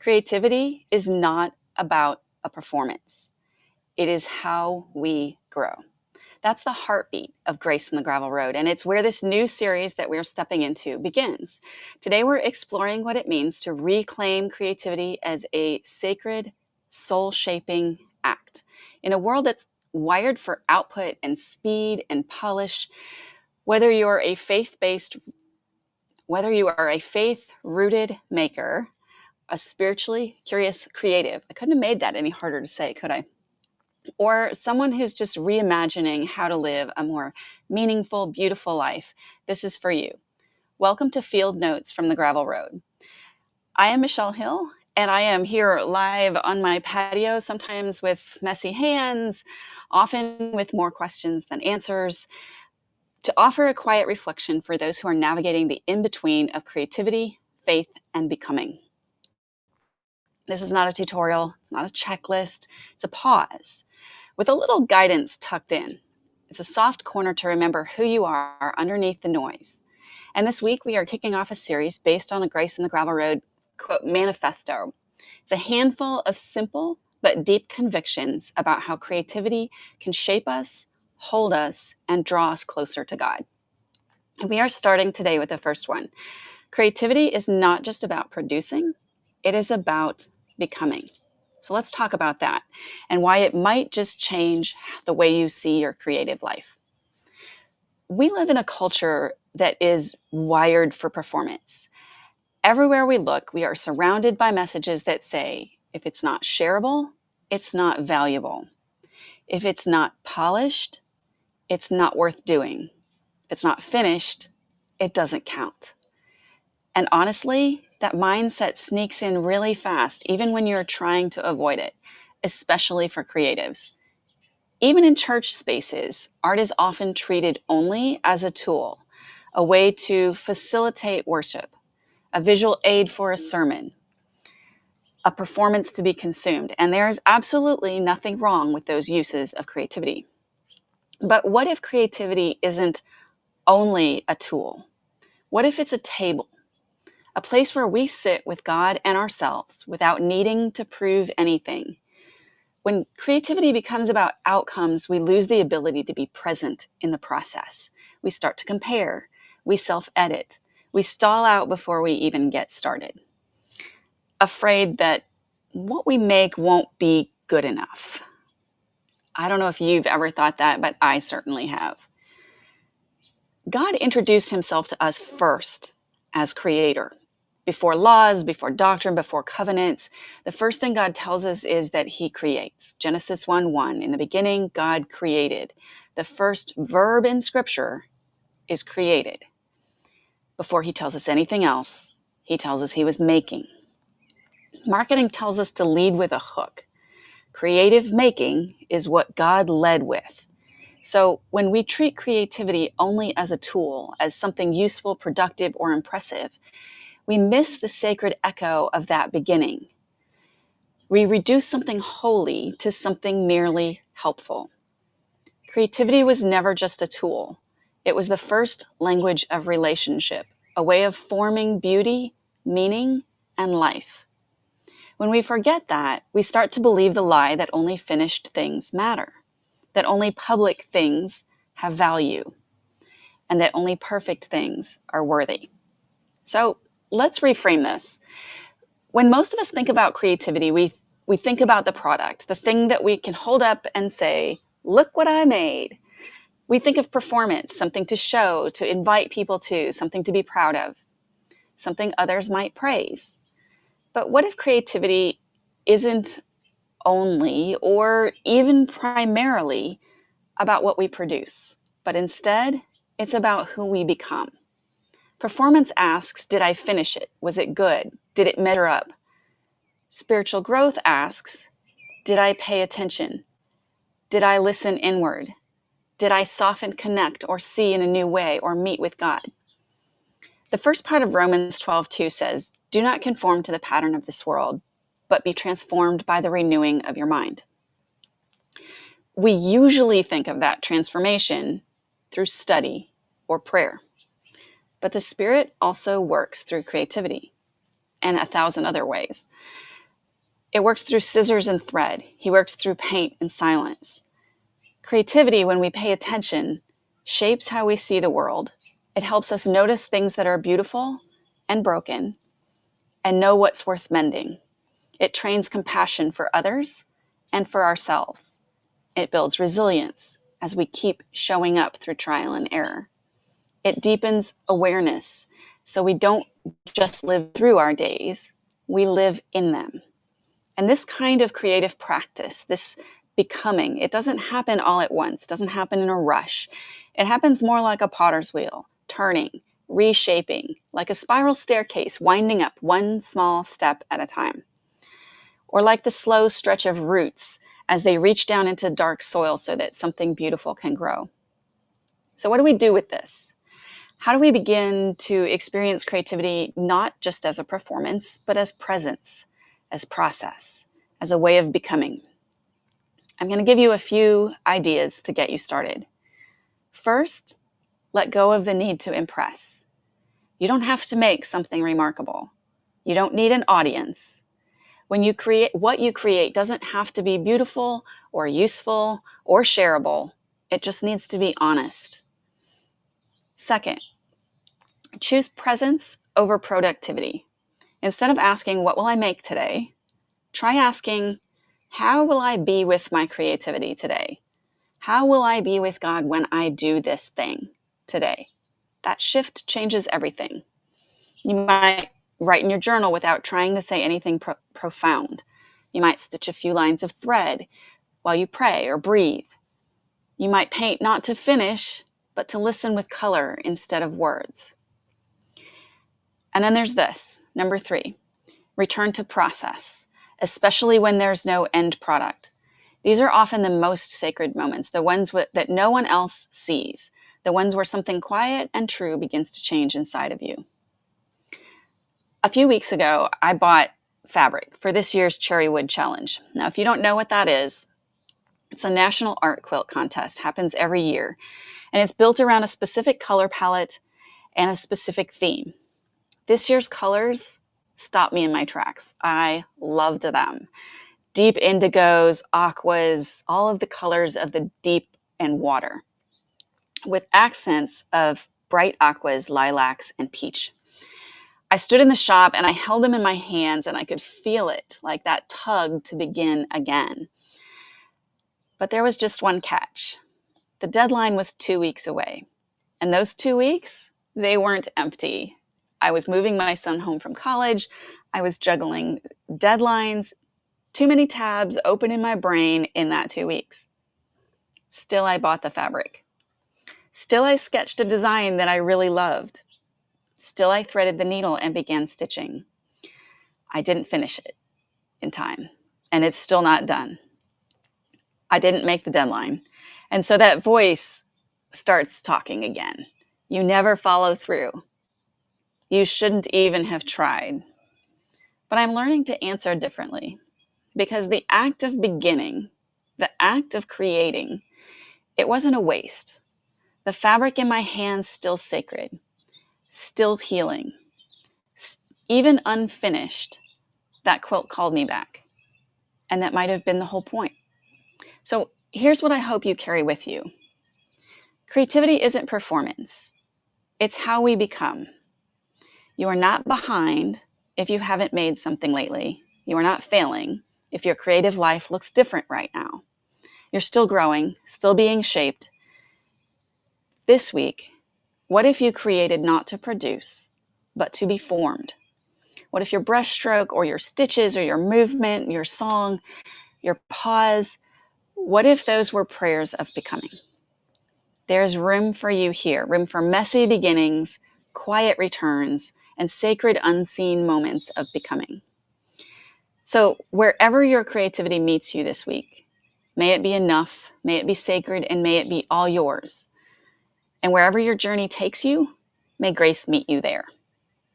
Creativity is not about a performance. It is how we grow. That's the heartbeat of Grace in the Gravel Road, and it's where this new series that we're stepping into begins. Today, we're exploring what it means to reclaim creativity as a sacred, soul-shaping act. In a world that's wired for output and speed and polish, whether you are a faith-rooted maker, a spiritually curious creative. I couldn't have made that any harder to say, could I? Or someone who's just reimagining how to live a more meaningful, beautiful life. This is for you. Welcome to Field Notes from the Gravel Road. I am Michelle Hill, and I am here live on my patio, sometimes with messy hands, often with more questions than answers, to offer a quiet reflection for those who are navigating the in-between of creativity, faith, and becoming. This is not a tutorial, it's not a checklist, it's a pause with a little guidance tucked in. It's a soft corner to remember who you are underneath the noise. And this week we are kicking off a series based on a Grace in the Gravel Road quote manifesto. It's a handful of simple but deep convictions about how creativity can shape us, hold us, and draw us closer to God. And we are starting today with the first one. Creativity is not just about producing, it is about becoming. So let's talk about that and why it might just change the way you see your creative life. We live in a culture that is wired for performance. Everywhere we look, we are surrounded by messages that say, if it's not shareable, it's not valuable. If it's not polished, it's not worth doing. If it's not finished, it doesn't count. And honestly, that mindset sneaks in really fast, even when you're trying to avoid it, especially for creatives. Even in church spaces, art is often treated only as a tool, a way to facilitate worship, a visual aid for a sermon, a performance to be consumed. And there's absolutely nothing wrong with those uses of creativity. But what if creativity isn't only a tool? What if it's a table? A place where we sit with God and ourselves without needing to prove anything. When creativity becomes about outcomes, we lose the ability to be present in the process. We start to compare. We self-edit. We stall out before we even get started, afraid that what we make won't be good enough. I don't know if you've ever thought that, but I certainly have. God introduced himself to us first as creator. Before laws, before doctrine, before covenants, the first thing God tells us is that he creates. Genesis 1:1, in the beginning, God created. The first verb in scripture is created. Before he tells us anything else, he tells us he was making. Marketing tells us to lead with a hook. Creative making is what God led with. So when we treat creativity only as a tool, as something useful, productive, or impressive, we miss the sacred echo of that beginning. We reduce something holy to something merely helpful. Creativity was never just a tool. It was the first language of relationship, a way of forming beauty, meaning, and life. When we forget that, we start to believe the lie that only finished things matter, that only public things have value, and that only perfect things are worthy. So let's reframe this. When most of us think about creativity, we think about the product, the thing that we can hold up and say, look what I made. We think of performance, something to show, to invite people to, something to be proud of, something others might praise. But what if creativity isn't only or even primarily about what we produce, but instead it's about who we become? Performance asks, did I finish it? Was it good? Did it measure up? Spiritual growth asks, did I pay attention? Did I listen inward? Did I soften, connect, or see in a new way, or meet with God? The first part of Romans 12:2 says, do not conform to the pattern of this world, but be transformed by the renewing of your mind. We usually think of that transformation through study or prayer. But the Spirit also works through creativity and 1,000 other ways. It works through scissors and thread. He works through paint and silence. Creativity, when we pay attention, shapes how we see the world. It helps us notice things that are beautiful and broken and know what's worth mending. It trains compassion for others and for ourselves. It builds resilience as we keep showing up through trial and error. It deepens awareness so we don't just live through our days, we live in them. And this kind of creative practice, this becoming, it doesn't happen all at once, it doesn't happen in a rush. It happens more like a potter's wheel, turning, reshaping, like a spiral staircase, winding up one small step at a time. Or like the slow stretch of roots as they reach down into dark soil so that something beautiful can grow. So what do we do with this? How do we begin to experience creativity not just as a performance, but as presence, as process, as a way of becoming? I'm going to give you a few ideas to get you started. First, let go of the need to impress. You don't have to make something remarkable. You don't need an audience. When you create, what you create doesn't have to be beautiful or useful or shareable. It just needs to be honest. Second, choose presence over productivity. Instead of asking, what will I make today? Try asking, how will I be with my creativity today? How will I be with God when I do this thing today? That shift changes everything. You might write in your journal without trying to say anything profound. You might stitch a few lines of thread while you pray or breathe. You might paint not to finish, but to listen with color instead of words. And then there's this, number 3, return to process, especially when there's no end product. These are often the most sacred moments, the ones that no one else sees, the ones where something quiet and true begins to change inside of you. A few weeks ago, I bought fabric for this year's Cherry Wood Challenge. Now, if you don't know what that is, it's a national art quilt contest, happens every year, and it's built around a specific color palette and a specific theme. This year's colors stopped me in my tracks. I loved them. Deep indigos, aquas, all of the colors of the deep and water, with accents of bright aquas, lilacs, and peach. I stood in the shop and I held them in my hands and I could feel it, like that tug to begin again. But there was just one catch. The deadline was 2 weeks away. And those 2 weeks, they weren't empty. I was moving my son home from college. I was juggling deadlines, too many tabs open in my brain in that 2 weeks. Still, I bought the fabric. Still, I sketched a design that I really loved. Still, I threaded the needle and began stitching. I didn't finish it in time, and it's still not done. I didn't make the deadline. And so that voice starts talking again. You never follow through. You shouldn't even have tried. But I'm learning to answer differently, because the act of beginning, the act of creating, it wasn't a waste. The fabric in my hands still sacred, still healing. Even unfinished, that quilt called me back. And that might have been the whole point. So here's what I hope you carry with you. Creativity isn't performance. It's how we become. You are not behind if you haven't made something lately. You are not failing if your creative life looks different right now. You're still growing, still being shaped. This week, what if you created not to produce, but to be formed? What if your brushstroke or your stitches or your movement, your song, your pause, what if those were prayers of becoming? There's room for you here, room for messy beginnings, quiet returns, and sacred unseen moments of becoming. So wherever your creativity meets you this week, may it be enough, may it be sacred, and may it be all yours. And wherever your journey takes you, may grace meet you there.